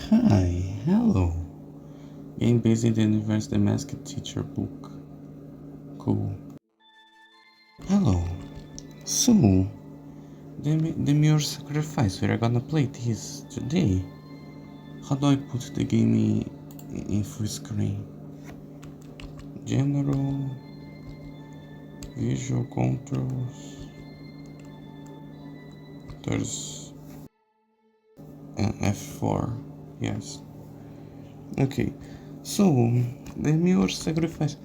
Hi, hello. Game based in the universe, the Masked Teacher book. Cool. Hello. So, Demiurge sacrifice. We're gonna play this today. How do I put the game in full screen? General, visual controls. There's an F4. Yes. Okay. So, Demiurge sacrifice.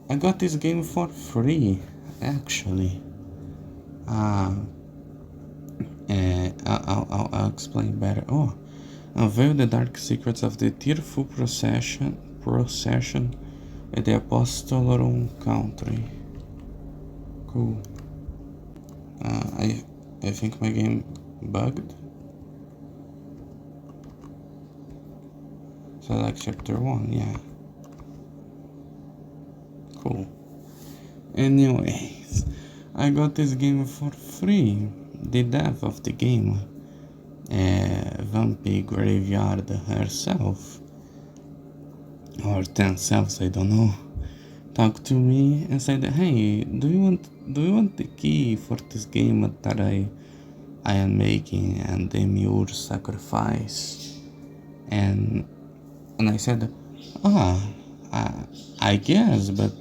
I got this game for free, actually. Uh, I'll explain better. Oh, unveil the dark secrets of the tearful procession at the Apostolorum country. Cool. I think my game bugged. Select chapter 1, yeah. Cool. Anyways, I got this game for free. The dev of the game, Vampy Graveyard herself, or 10 selves, I don't know, talked to me and said, "Hey, do you want the key for this game that I am making and Demiurge sacrifice?" And I said, "Ah, I guess, but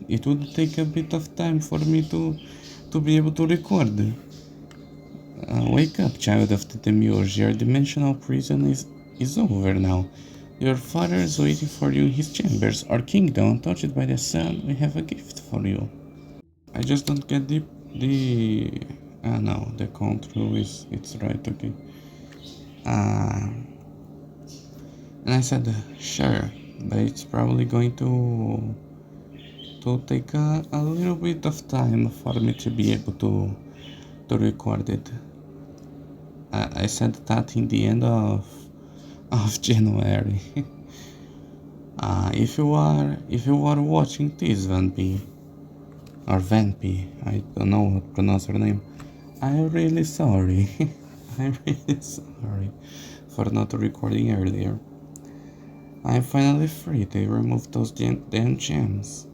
it would take a bit of time for me to be able to record." Wake up, child of the Demiurge. Your dimensional prison is over now. Your father is waiting for you in his chambers. Our kingdom, untouched by the sun, we have a gift for you. I just don't get no, the control it's right, okay. And I said, sure, but it's probably going to take a little bit of time for me to be able to record it. I said that in the end of January. If you are watching this, Vampy, or Vampy, I don't know how to pronounce her name, I'm really sorry. I'm really sorry for not recording earlier. I'm finally free. They removed those damn gems.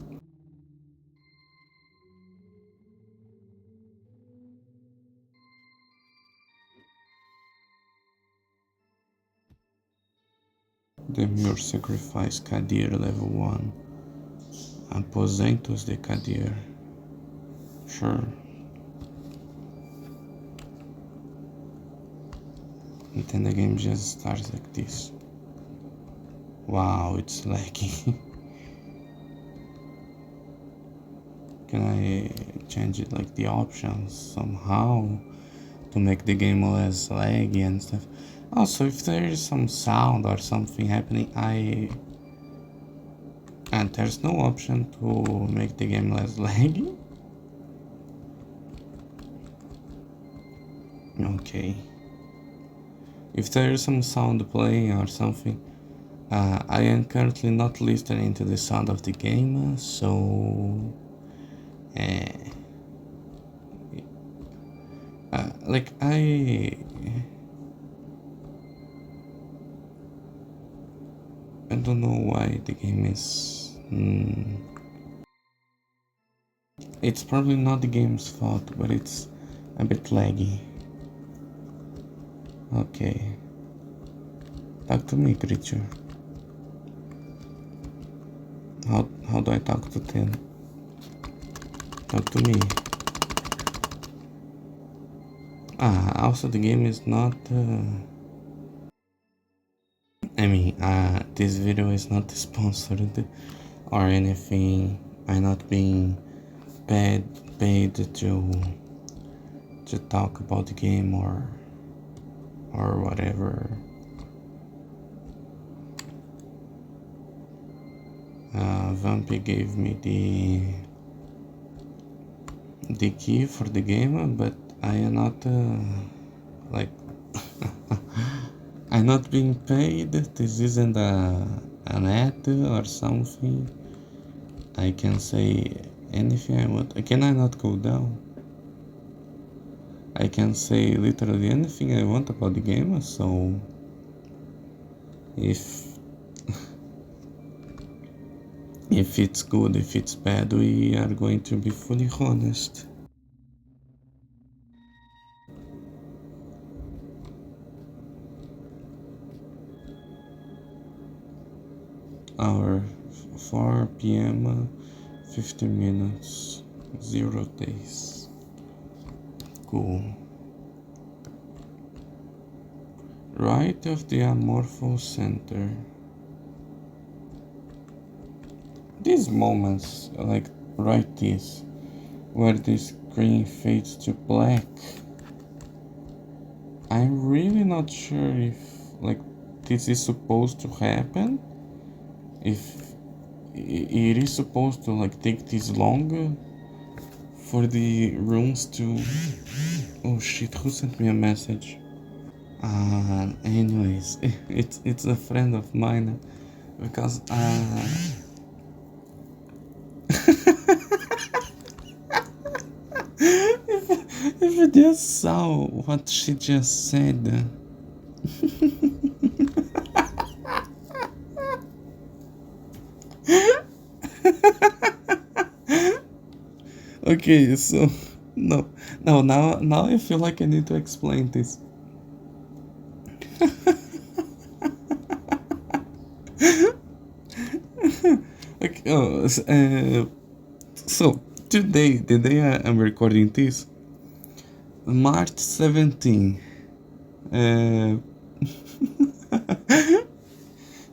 Demiurge sacrifice Kadir level 1. Aposentos de Kadir. Sure. And then the game just starts like this. Wow, it's laggy. Can I change it like the options somehow to make the game less laggy and stuff? Also, if there is some sound or something happening, and there's no option to make the game less laggy? Okay. If there is some sound playing or something, I am currently not listening to the sound of the game, so like I don't know why the game is. It's probably not the game's fault, but it's a bit laggy. Okay. Talk to me, creature. How do I talk to them? Talk to me. Also the game is not. This video is not sponsored or anything. I'm not being paid to talk about the game or whatever. Vampy gave me the key for the game, but I am not like I'm not being paid. This isn't an ad or something. I can say anything I want. Can I not go down? I can say literally anything I want about the game, so If if it's good, if it's bad, we are going to be fully honest. Hour 4 p.m. 15 minutes, 0 days. Cool. Right of the amorphous center. These moments, like right this, where the screen fades to black. I'm really not sure if like this is supposed to happen. If it is supposed to like take this long for the rooms to. Oh shit! Who sent me a message? Anyways, it's a friend of mine because if you just saw what she just said. Okay, so now I feel like I need to explain this. Okay, so today, the day I'm recording this, March 17.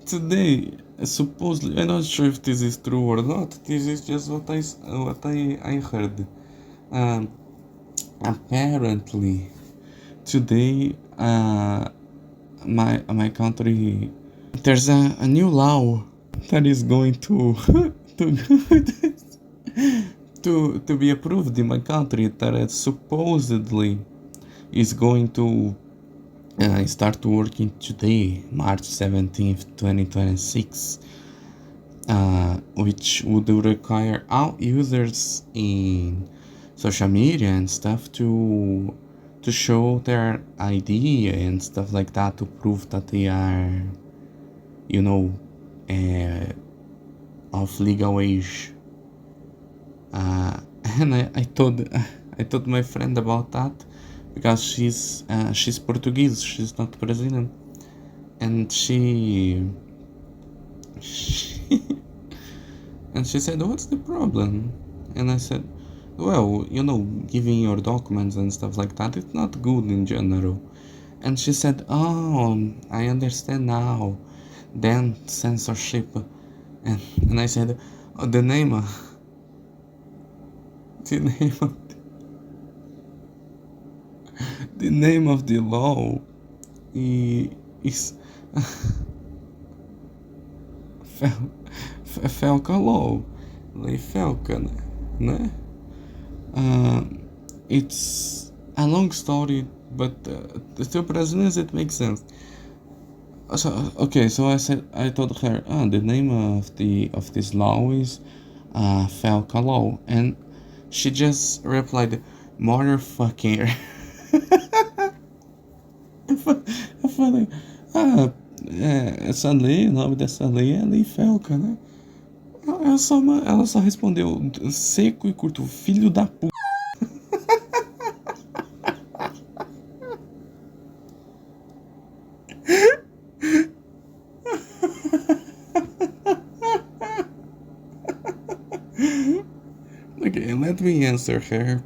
Today, supposedly, I'm not sure if this is true or not. This is just what I heard. Apparently, today, my country, there's a new law that is going to to to be approved in my country that supposedly is going to start working today, March 17th, 2026, which would require all users in social media and stuff to show their ID and stuff like that to prove that they are, you know, of legal age. And I told my friend about that because she's Portuguese, she's not Brazilian, and she and she said, "What's the problem?" And I said, "Well, you know, giving your documents and stuff like that, it's not good in general." And she said, "Oh, I understand now. Then censorship." And I said, "Oh, the name of the name of the name of the law is Felca Law, Lei Felca, né? It's a long story, but to Brazilians it makes sense. So okay, so I told her, the name of this law is Felca Law, and she just replied, "Motherfucker." Eu falei, essa lei, o nome dessa lei é Lei Felca, né? Ela só respondeu seco e curto, filho da puta. Okay, let me answer her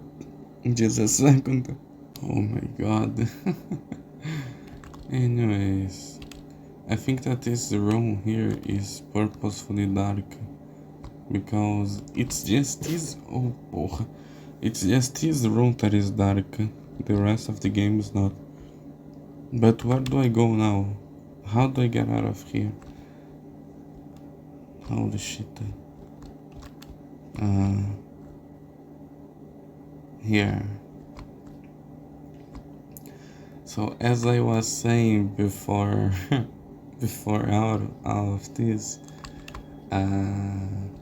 in just a second. Oh my god. Anyways, I think that this room here is purposefully dark because it's just this. Oh, porra. It's just this room that is dark. The rest of the game is not. But where do I go now? How do I get out of here? Holy shit. Here. So as I was saying before, before out of this, I'm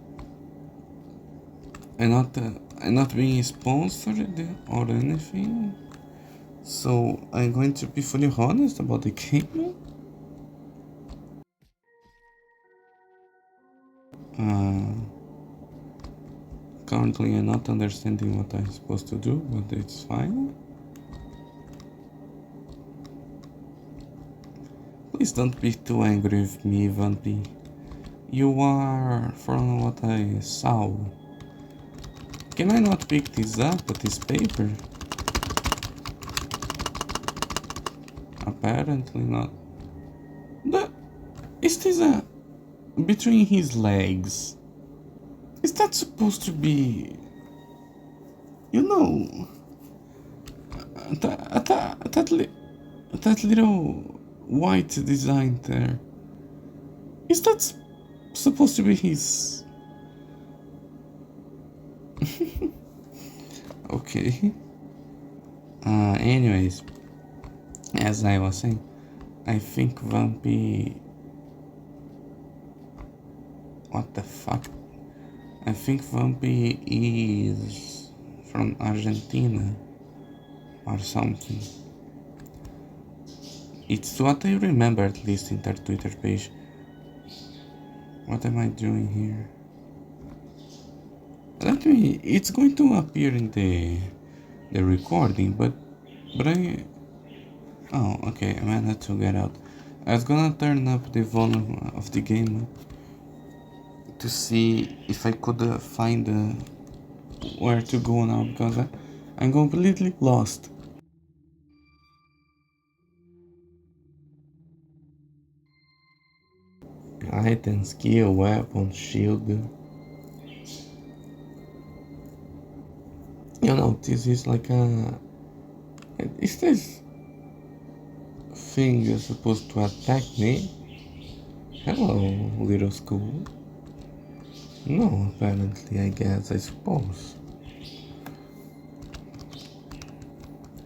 not being sponsored or anything. So I'm going to be fully honest about the game. Uh, Currently I'm not understanding what I'm supposed to do, but it's fine. Please don't be too angry with me, Vampy. You are, from what I saw. Can I not pick this up, this paper? Apparently not. Is this a... between his legs? Is that supposed to be... You know... That little white design there. Is that supposed to be his... Okay. Anyways, as I was saying, I think Vampy... What the fuck? I think Vampy is from Argentina or something. It's what I remember, at least in their Twitter page. What am I doing here? Let me... It's going to appear in the recording, but I... Oh, okay, I managed to get out. I was gonna turn up the volume of the game to see if I could find where to go now, because I'm completely lost. Item, skill, weapon, shield. You know, this is like a... Is this thing supposed to attack me? Hello, little school. No, apparently, I suppose.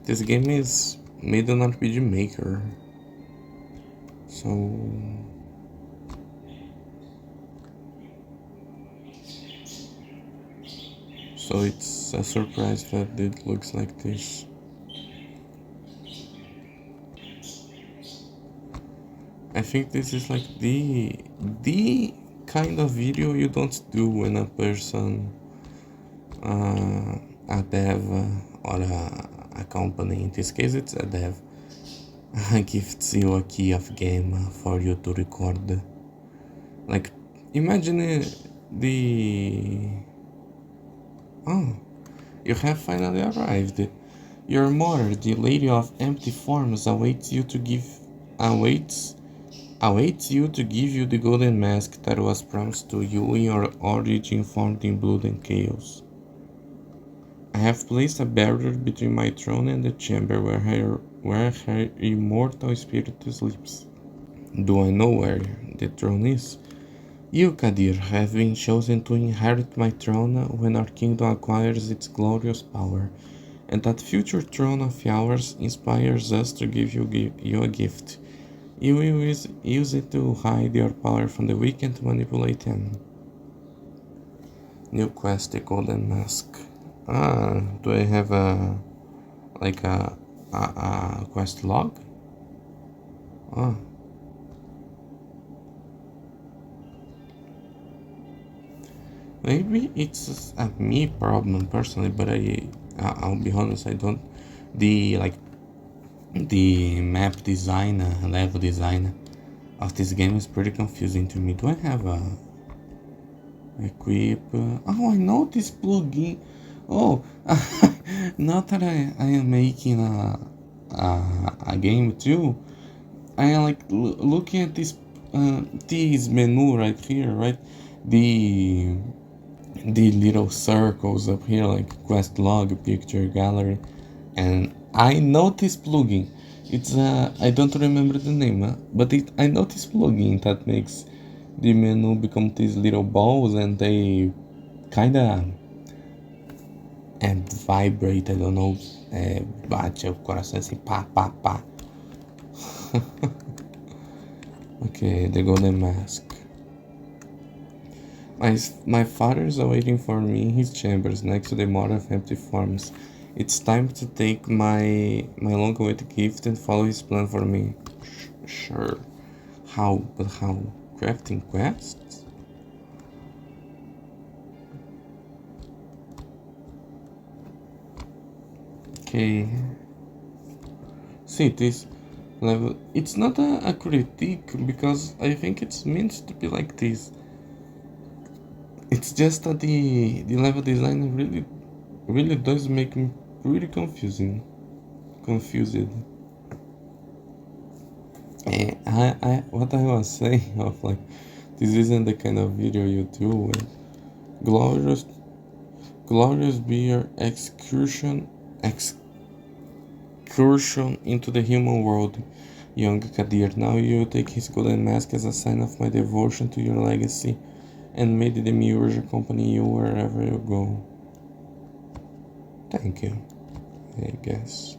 This game is made on rpgmaker. So it's a surprise that it looks like this. I think this is like the kind of video you don't do when a person, a dev or a company, in this case it's a dev, gives you a key of game for you to record. Like, imagine the... Oh, you have finally arrived. Your mother, the Lady of Empty Forms, awaits you to give you the golden mask that was promised to you in your origin formed in blood and chaos. I have placed a barrier between my throne and the chamber where her immortal spirit sleeps. Do I know where the throne is? You, Kadir, have been chosen to inherit my throne when our kingdom acquires its glorious power, and that future throne of yours inspires us to give you a gift. You will use it to hide your power from the weak and to manipulate them. New quest, the Golden Mask. Do I have a quest log? Maybe it's a me problem personally, but I'll be honest, I don't... The map design, level design of this game is pretty confusing to me. Do I have a equip? Oh, I know this plugin. Oh, now that I am making a game too, I am like looking at this menu right here, right? The little circles up here, like quest log, picture gallery, and I know this plugin. It's I don't remember the name, but I know this plugin that makes the menu become these little balls, and they kinda and vibrate. I don't know, bate o coração assim, pá, pá, pá. Okay, the golden mask. My father is waiting for me in his chambers next to the model of empty forms. It's time to take my long-awaited gift and follow his plan for me. Sure. How? But how? Crafting quests? Okay. See, this level, it's not a critique because I think it's meant to be like this. It's just that the level design really does make me pretty confused. What I was saying of like, this isn't the kind of video you do with glorious, glorious beer excursion into the human world. Young Kadir, now you take his golden mask as a sign of my devotion to your legacy, and may the Demiurge accompany you wherever you go. Thank you, I guess.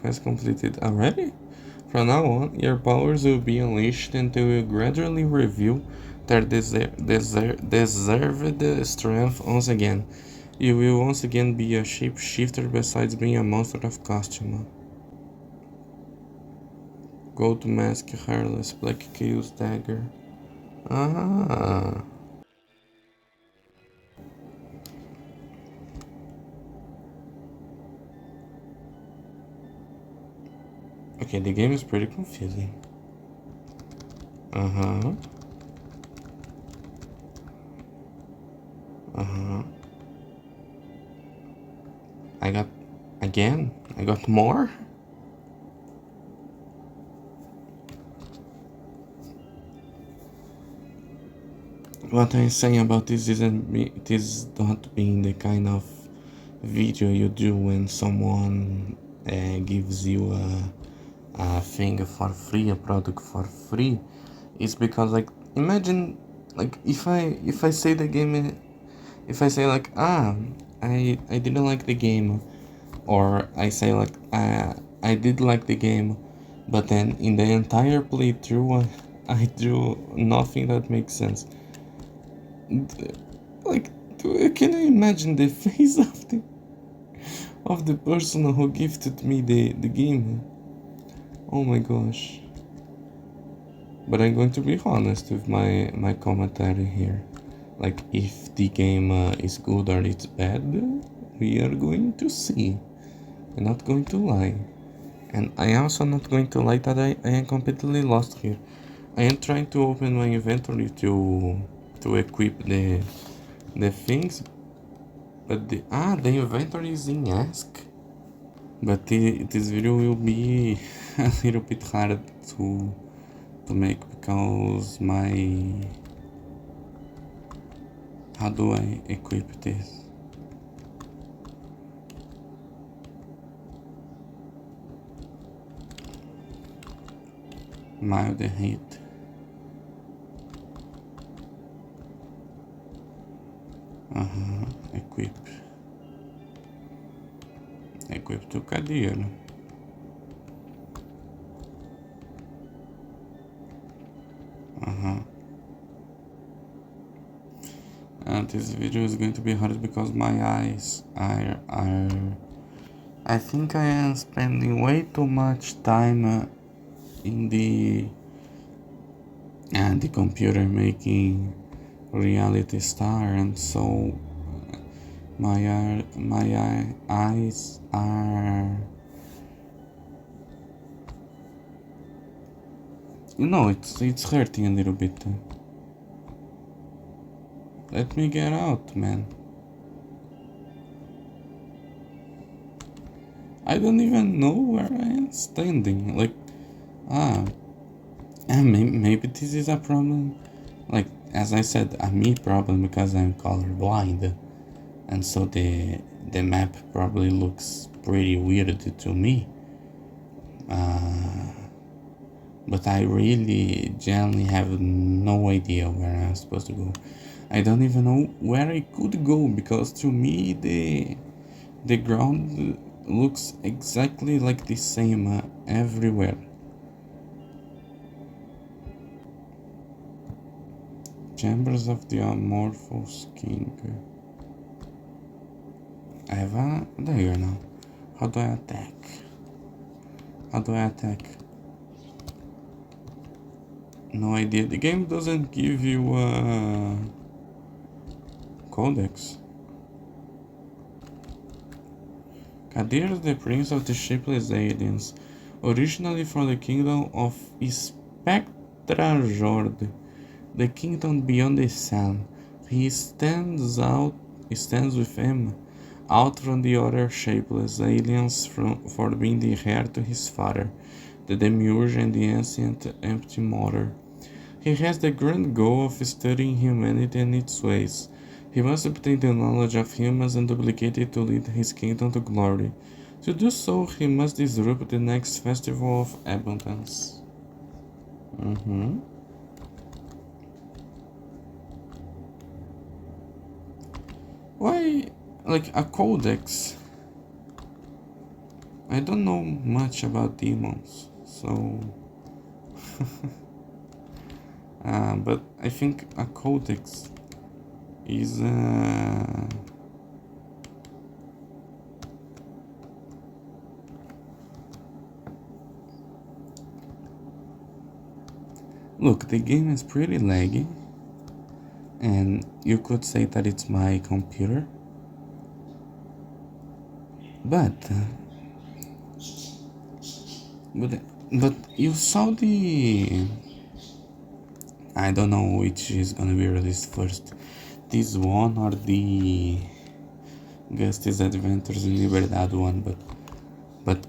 Quest completed already? From now on, your powers will be unleashed and they will gradually reveal their deserved strength once again. You will once again be a shapeshifter besides being a monster of costume. Gold mask, hairless, black chaos dagger. Ah. Okay, the game is pretty confusing. Uh-huh. Uh-huh. I got more? What I'm saying about this it is not being the kind of video you do when someone gives you a thing for free, a product for free. It's because like imagine like if I say the game, if I say like I didn't like the game, or I say like I did like the game, but then in the entire playthrough I do nothing that makes sense. Like, can you imagine the face of the person who gifted me the game? Oh my gosh. But I'm going to be honest with my commentary here. Like, if the game is good or it's bad, we are going to see. I'm not going to lie. And I am also not going to lie that I am completely lost here. I am trying to open my inventory to equip the things, but the inventory is in Ask. But this video will be a little bit hard to make because how do I equip this? Mild heat. Equip. Equip to Kadir. And this video is going to be hard because my eyes are I think I am spending way too much time in the computer making reality star, and so my eyes are, you know, it's hurting a little bit. Let me get out, man. I don't even know where I am standing. Like, maybe this is a problem. Like, as I said, a me problem because I'm colorblind, and so the map probably looks pretty weird to me. But I really genuinely have no idea where I'm supposed to go. I don't even know where I could go because to me the ground looks exactly like the same everywhere. Chambers of the Amorphous King. I have a dagger now. How do I attack? How do I attack? No idea. The game doesn't give you codex. Kadir is the prince of the shapeless aliens, originally from the kingdom of Spectrajord, the kingdom beyond the sun. He stands with him, out from the other shapeless aliens for being the heir to his father, the Demiurge and the ancient empty mother. He has the grand goal of studying humanity and its ways. He must obtain the knowledge of humans and duplicate it to lead his kingdom to glory. To do so, he must disrupt the next festival of abundance. Why, like a codex? I don't know much about demons, so... but I think a codex is... Look, the game is pretty laggy, and you could say that it's my computer, but you saw the... I don't know which is gonna be released first, this one or the Gusti's Adventures in Liberdad one, but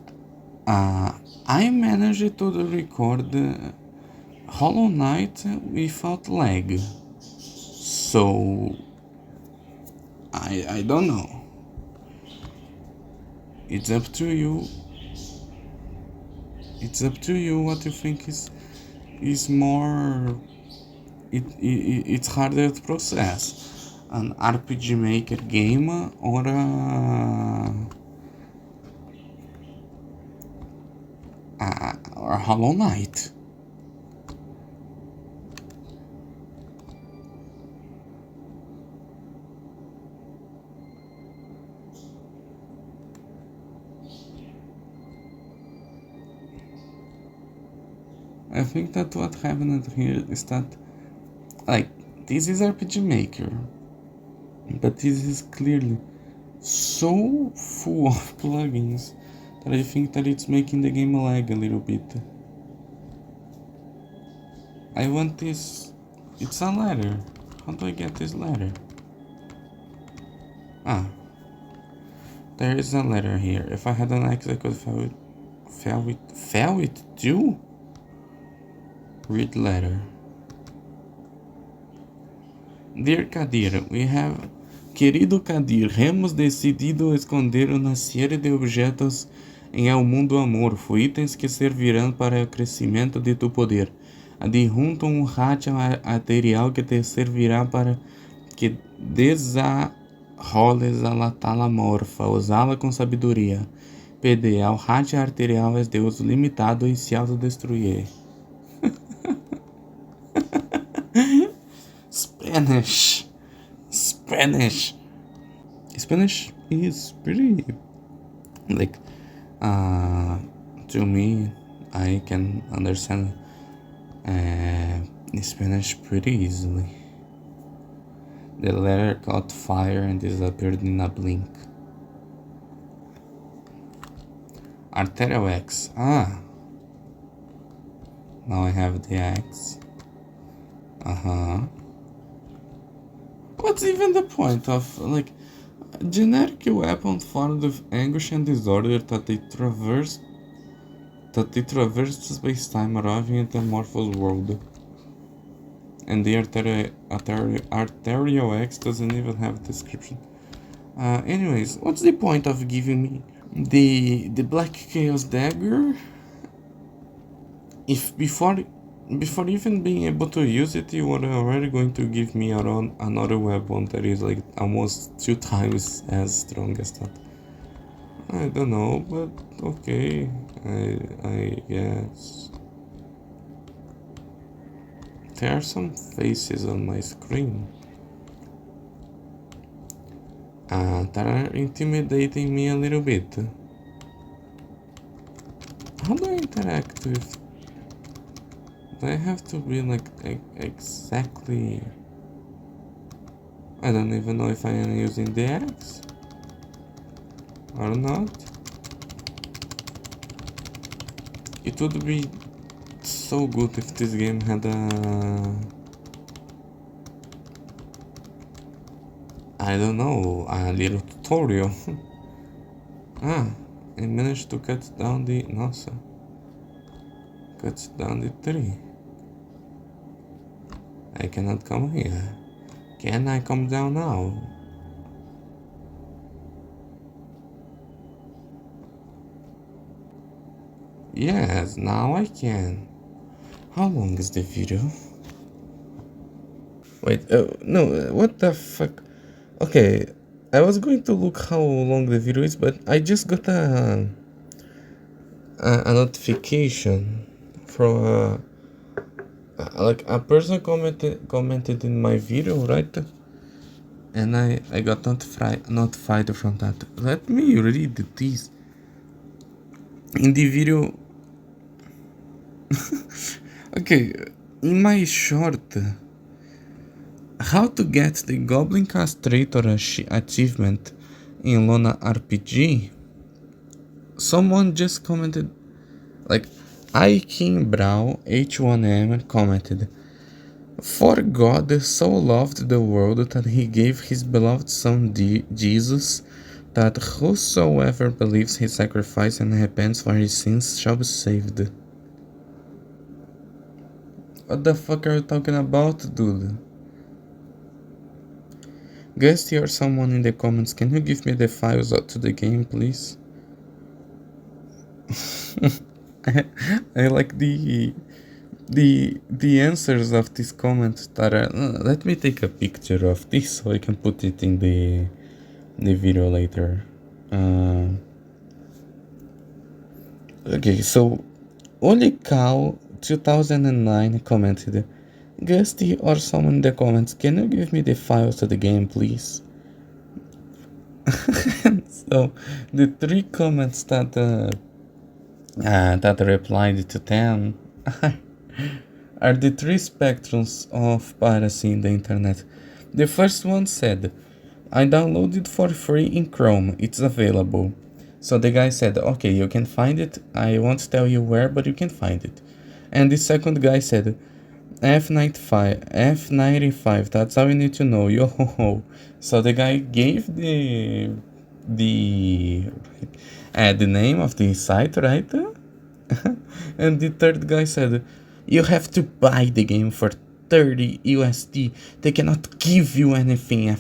I managed to record Hollow Knight without lag, so I don't know. It's up to you. It's up to you what you think is more. It's harder to process, an RPG Maker game or a Hollow Knight. I think that what happened here is that, like, this is RPG Maker, but this is clearly so full of plugins that I think that it's making the game lag a little bit. I want this. It's a letter. How do I get this letter? There is a letter here. If I had an axe, I could fail it too? Read letter. Dear Kadir, Querido Kadir, hemos decidido esconder una serie de objetos en el mundo amorfo, itens que servirán para el crecimiento de tu poder. Adjunto un hacha material que te servirá para que desarrolles a la tala morfa, usá-la com sabedoria. PD, el hacha arterial es de uso limitado y se autodestruye. Spanish is pretty, like, to me, I can understand Spanish pretty easily. The letter caught fire and disappeared in a blink. Arterial X. Now I have the X. What's even the point of, like, generic weapon formed with anguish and disorder that they traverse space-time, arriving at the amorphous world. And the arterial X doesn't even have a description. Anyways, what's the point of giving me the Black Chaos Dagger if before even being able to use it, you are already going to give me another weapon that is like almost 2 times as strong as that? I don't know, but okay, I guess. There are some faces on my screen that are intimidating me a little bit. How do I interact with... Do I have to be like exactly... I don't even know if I am using the X or not. It would be so good if this game had I don't know, a little tutorial. I managed to cut down the... Nossa. Cut down the tree. I cannot come here. Can I come down now? Yes, now I can. How long is the video? Wait, no, what the fuck? Okay, I was going to look how long the video is, but I just got a notification from like a person commented in my video, right? And I got notified from that. Let me read this. In the video, okay, in my short, how to get the Goblin Castrator achievement in LonaRPG, someone just commented, like, I King Brow H1M commented, for God so loved the world that he gave his beloved son Jesus, that whosoever believes his sacrifice and repents for his sins shall be saved. What the fuck are you talking about, dude? Gusty or someone in the comments, can you give me the files to the game, please? I like the answers of this comment that are, let me take a picture of this so I can put it in the video later. Okay, so Holy Cow 2009 commented, Gusty or someone in the comments, can you give me the files to the game, please? So the 3 comments that replied to them are the 3 spectrums of piracy in the internet. The first one said, I downloaded for free in Chrome, it's available. So the guy said, okay, you can find it, I won't tell you where, but you can find it. And the second guy said, F95, that's all you need to know, yo ho ho. So the guy gave the name of the site, right? And the third guy said, you have to buy the game for 30 USD. They cannot give you anything. I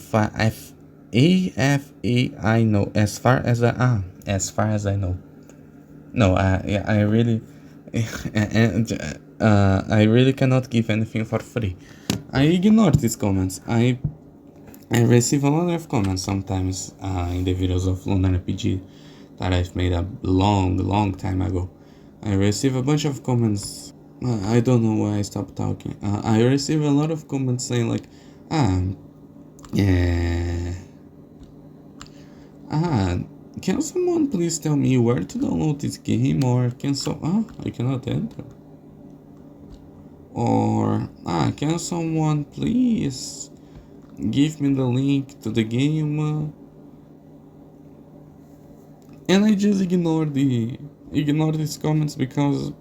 know, as far as I know. No, yeah, I really I really cannot give anything for free. I ignore these comments. I receive a lot of comments sometimes in the videos of LonaRPG that I've made a long time ago. I receive a bunch of comments. I don't know why I stopped talking. I receive a lot of comments saying like, yeah, can someone please tell me where to download this game, or I cannot enter. Or can someone please give me the link to the game? And I just ignore these comments because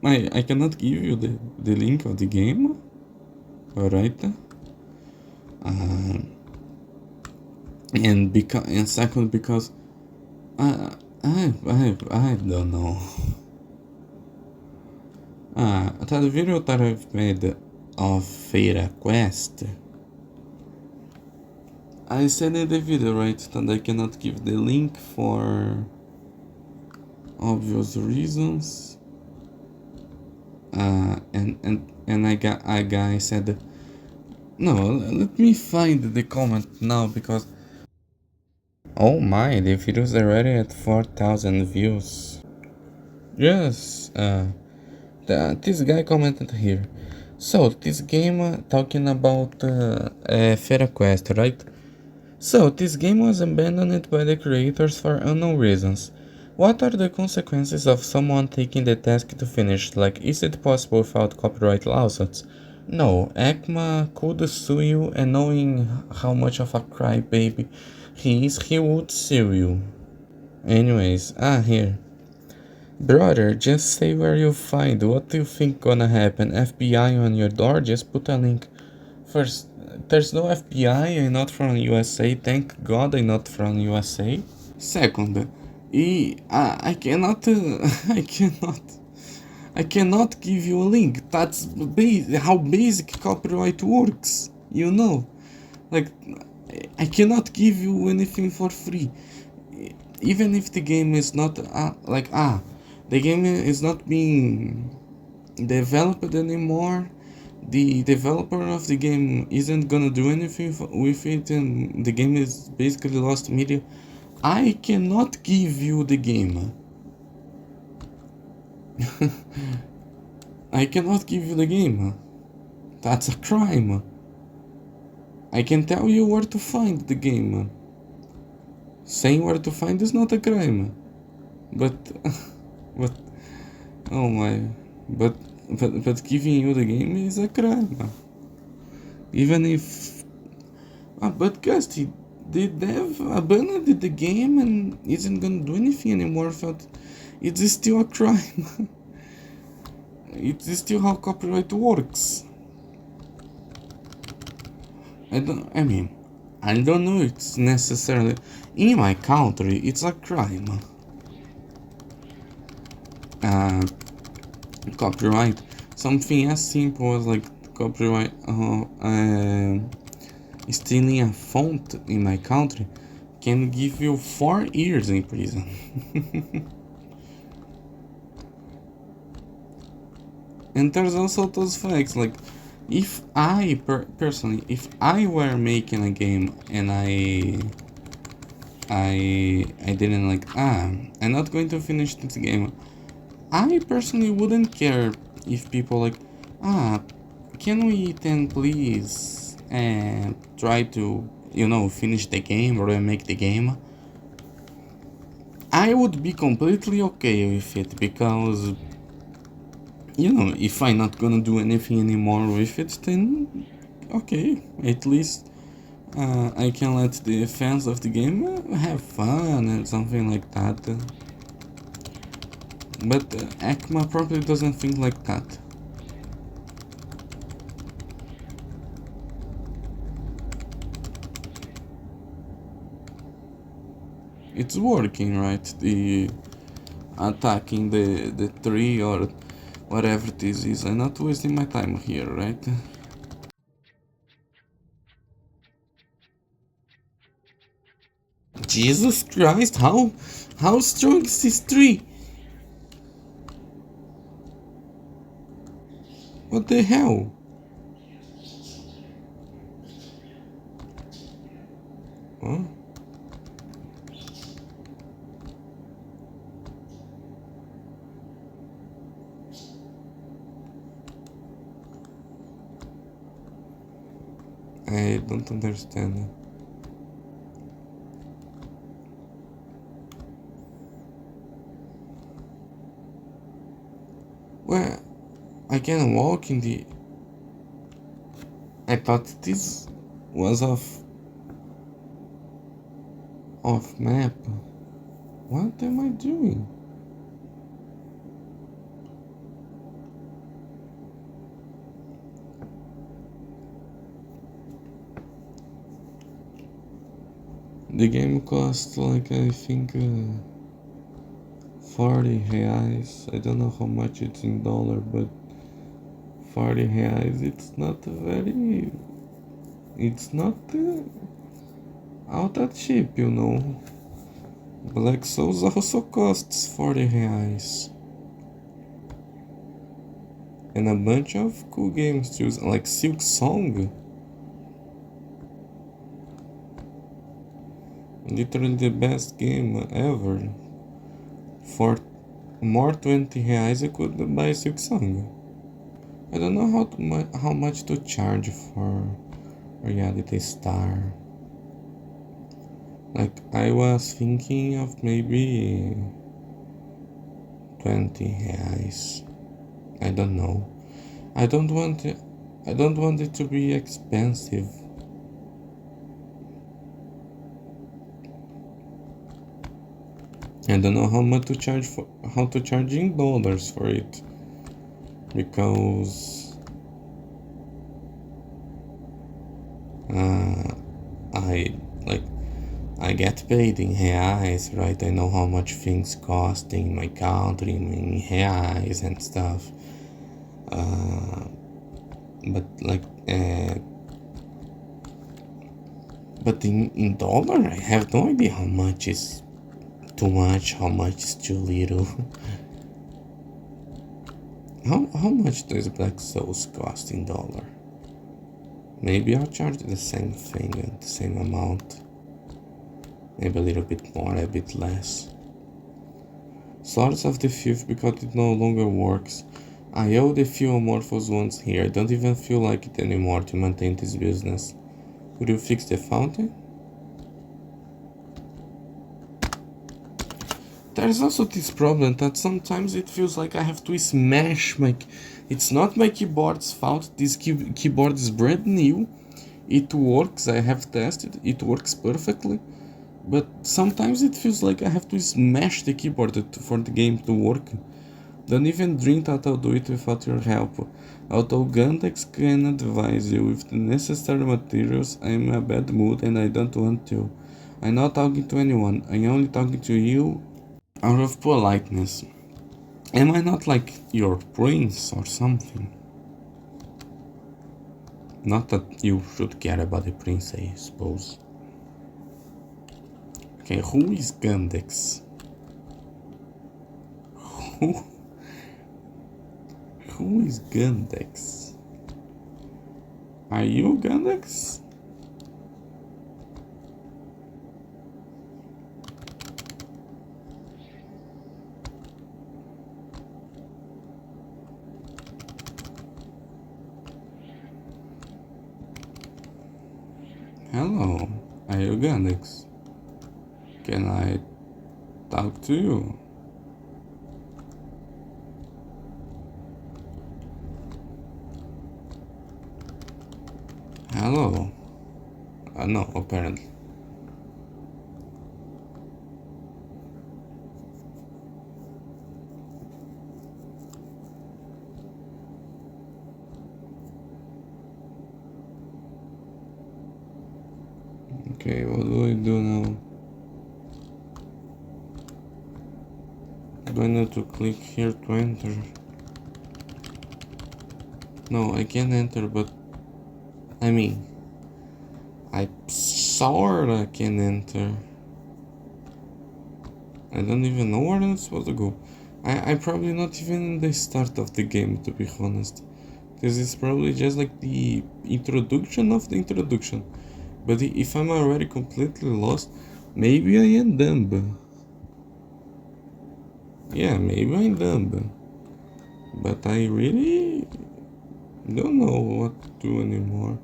I cannot give you the link of the game. Alright? And second, because I don't know. That video that I've made of Feira Quest, I said in the video, right, that I cannot give the link for obvious reasons. And a guy said, no, let me find the comment now, because oh my, the video's already at 4,000 views. Yes, this guy commented here. So, this game talking about Feira Quest, right? So, this game was abandoned by the creators for unknown reasons. What are the consequences of someone taking the task to finish? Like, is it possible without copyright lawsuits? No, Ekma could sue you, and knowing how much of a crybaby he is, he would sue you. Anyways, here. Brother, just say where you find. What do you think gonna happen? FBI on your door? Just put a link. First, there's no FBI. I'm not from USA. Thank God I'm not from USA. Second, I cannot, I cannot give you a link. That's how basic copyright works. You know, like I cannot give you anything for free, even if the game is not the game is not being developed anymore. The developer of the game isn't gonna do anything with it, and the game is basically lost media. I cannot give you the game. I cannot give you the game. That's a crime. I can tell you where to find the game. Saying where to find is not a crime. But, but, oh my, but giving you the game is a crime. Even if, but Gusty, the dev abandoned the game and isn't gonna do anything anymore. But it's still a crime. It's still how copyright works. I don't know it's necessarily in my country. It's a crime. Copyright. Something as simple as like copyright. Stealing a font in my country can give you 4 years in prison. And there's also those facts, like if I personally, if I were making a game and I didn't like I'm not going to finish this game, I personally wouldn't care if people like can we then please try to finish the game or make the game. I would be completely okay with it, because if I'm not gonna do anything anymore with it, then okay, at least I can let the fans of the game have fun and something like that. But Ekma probably doesn't think like that. It's working, right? The attacking the tree or whatever this is. I'm not wasting my time here, right? Jesus Christ, how strong is this tree? What the hell? Huh? I don't understand. Well, I can walk in the... I thought this was off map. What am I doing? The game costs like, I think, 40 reais. I don't know how much it's in dollar, but 40 reais, it's not very... It's not all that cheap, Black Souls also costs 40 reais. And a bunch of cool games too, like Silk Song. Literally the best game ever. For more 20 reais I could buy Silk Song. I don't know how much to charge for Reality Star. Like, I was thinking of maybe 20 reais. I don't know. I don't want I don't want it to be expensive. I don't know how to charge in dollars for it, because I like I get paid in reais, right? I know how much things cost in my country in reais and stuff. But like, but in dollar, I have no idea how much is too much, how much is too little. How much does Black Souls cost in dollar? Maybe I'll charge the same thing, the same amount. Maybe a little bit more, a bit less. Swords of the Fifth, because it no longer works. I owe the few amorphous ones here. I don't even feel like it anymore to maintain this business. Could you fix the fountain? There's also this problem that sometimes it feels like I have to smash my... It's not my keyboard's fault. This keyboard is brand new. It works, I have tested, it works perfectly. But sometimes it feels like I have to smash the keyboard for the game to work. Don't even dream that I'll do it without your help. Although Gandex can advise you with the necessary materials, I'm in a bad mood and I don't want to. I'm not talking to anyone, I'm only talking to you out of politeness. Am I not like your prince or something? Not that you should care about the prince, I suppose. Okay, who is Gandex? Who? Who is Gandex? Are you Gandex? Hello, are you Gandex? Can I talk to you? Hello? No, apparently. Okay, what do I do now? Do I need to click here to enter? No, I can't enter, but I mean, I sorta can enter. I don't even know where I'm supposed to go. I'm probably not even in the start of the game, to be honest. Because it's probably just like the introduction of the introduction. But if I'm already completely lost, maybe I am dumb. Yeah, maybe I'm dumb. But I really don't know what to do anymore.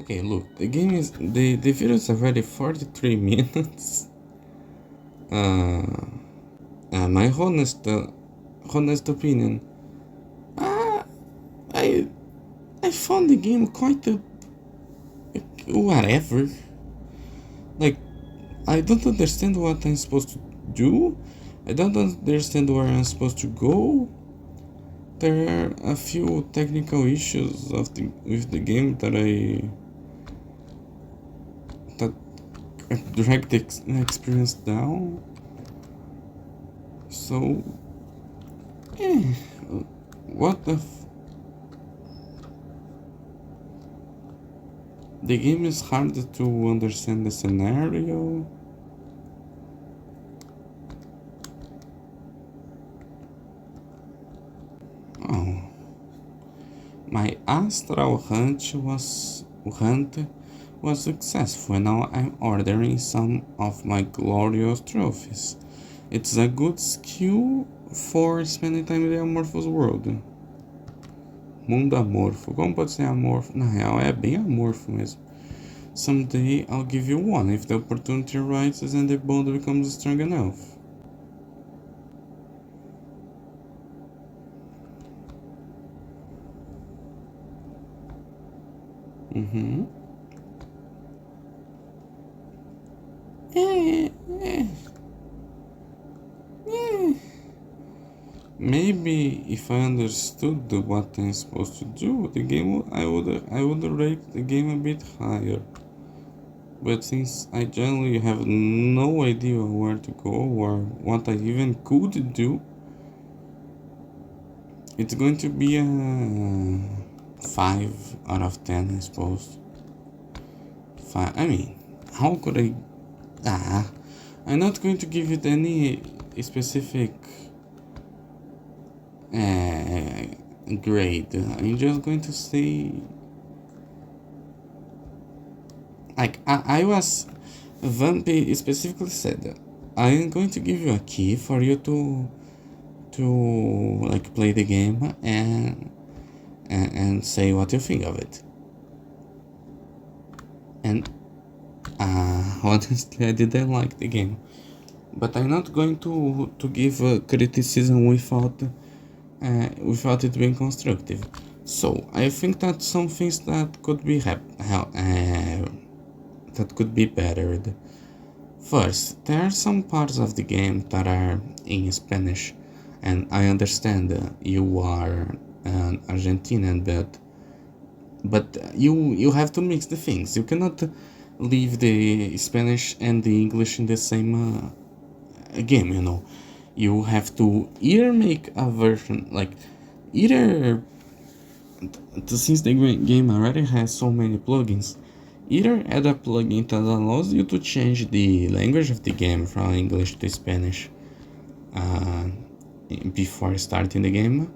Okay, look, the game is... The video is already 43 minutes. My honest opinion, I I found the game quite a whatever. Like, I don't understand what I'm supposed to do. I don't understand where I'm supposed to go. There are a few technical issues with the game that drag the experience down. So, what the the game is hard to understand the scenario. Oh, my astral hunt was successful, and now I'm ordering some of my glorious trophies. It's a good skill for spending time in the amorphous world. Mundo amorfo. Como pode ser amorfo? Na real, é bem amorfo mesmo. Someday I'll give you one if the opportunity arises and the bond becomes strong enough. Mm-hmm. Eh, eh, eh. Maybe if I understood what I'm supposed to do with the game, I would rate the game a bit higher. But since I generally have no idea where to go or what I even could do, it's going to be a 5 out of 10, I suppose. 5. I mean, how could I? Ah, I'm not going to give it any specific uh, grade. I'm just going to say, like, I was. Vampy specifically said, I am going to give you a key for you to like play the game and say what you think of it. And honestly, I didn't like the game, but I'm not going to give criticism without it being constructive. So I think that some things that could be that could be bettered. First, there are some parts of the game that are in Spanish, and I understand you are an Argentinian, but you have to mix the things. You cannot leave the Spanish and the English in the same game. You have to either make a version like either since the game already has so many plugins, either add a plugin that allows you to change the language of the game from English to Spanish uh, before starting the game,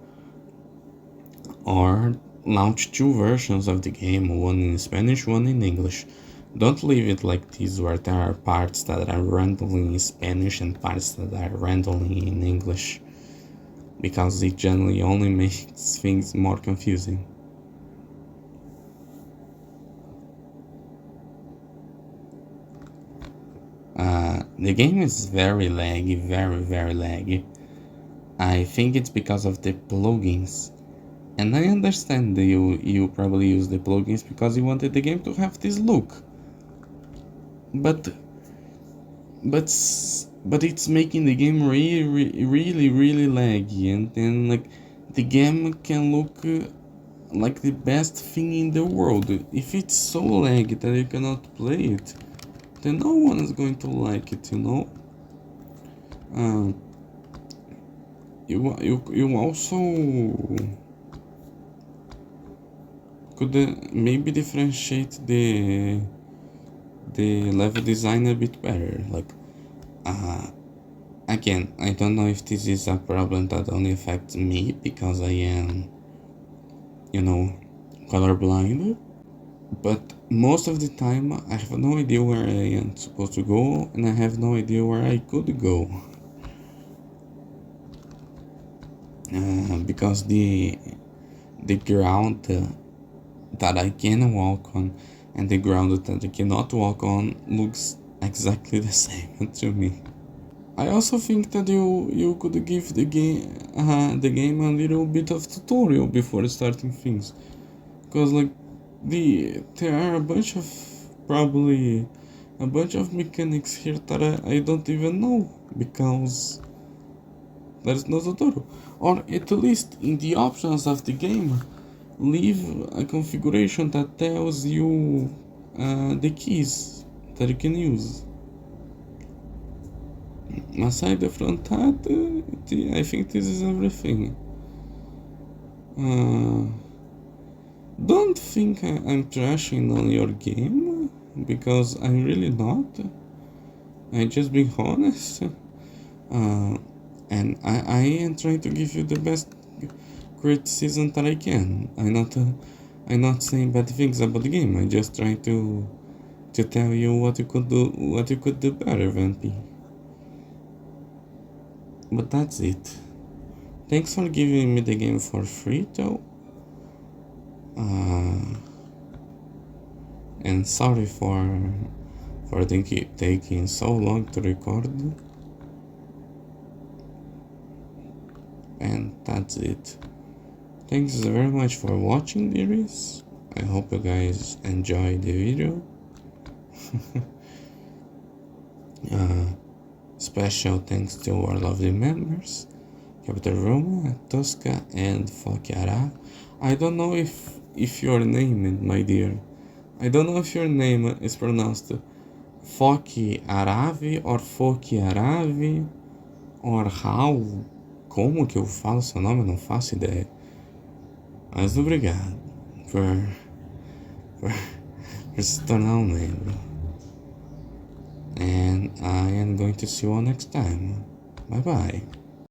or launch two versions of the game, one in Spanish, one in English. Don't leave it like this, where there are parts that are randomly in Spanish and parts that are randomly in English, because it generally only makes things more confusing. The game is very laggy, very laggy. I think it's because of the plugins. And I understand that you probably use the plugins because you wanted the game to have this look. But but it's making the game really laggy, and then like the game can look like the best thing in the world. If it's so laggy that you cannot play it, then no one is going to like it, Uh, you also could maybe differentiate the level design a bit better. Like, again, I don't know if this is a problem that only affects me because I am, colorblind. But most of the time, I have no idea where I am supposed to go, and I have no idea where I could go. Because the ground that I can walk on and the ground that I cannot walk on looks exactly the same to me. I also think that you could give the game a little bit of tutorial before starting things, because like there are probably a bunch of mechanics here that I don't even know because there's no tutorial, or at least in the options of the game leave a configuration that tells you the keys that you can use. Aside from that, I think this is everything. Don't think I'm trashing on your game, because I'm really not. I'm just being honest. And I am trying to give you the best criticism that I can. I'm not saying bad things about the game. I'm just trying to tell you what you could do better, Vampy. But that's it. Thanks for giving me the game for free, though. And sorry for taking so long to record. And that's it. Thanks very much for watching, dearies. I hope you guys enjoy the video. Special thanks to our lovely members, Capital Roma, Tosca, and Fokiara. I don't know if your name, my dear, I don't know if your name is pronounced Foki Aravi or Foki Aravi or how. Como que eu falo seu nome? Eu não faço ideia. Mas obrigado por se tornar um membro. And I am going to see you all next time. Bye bye.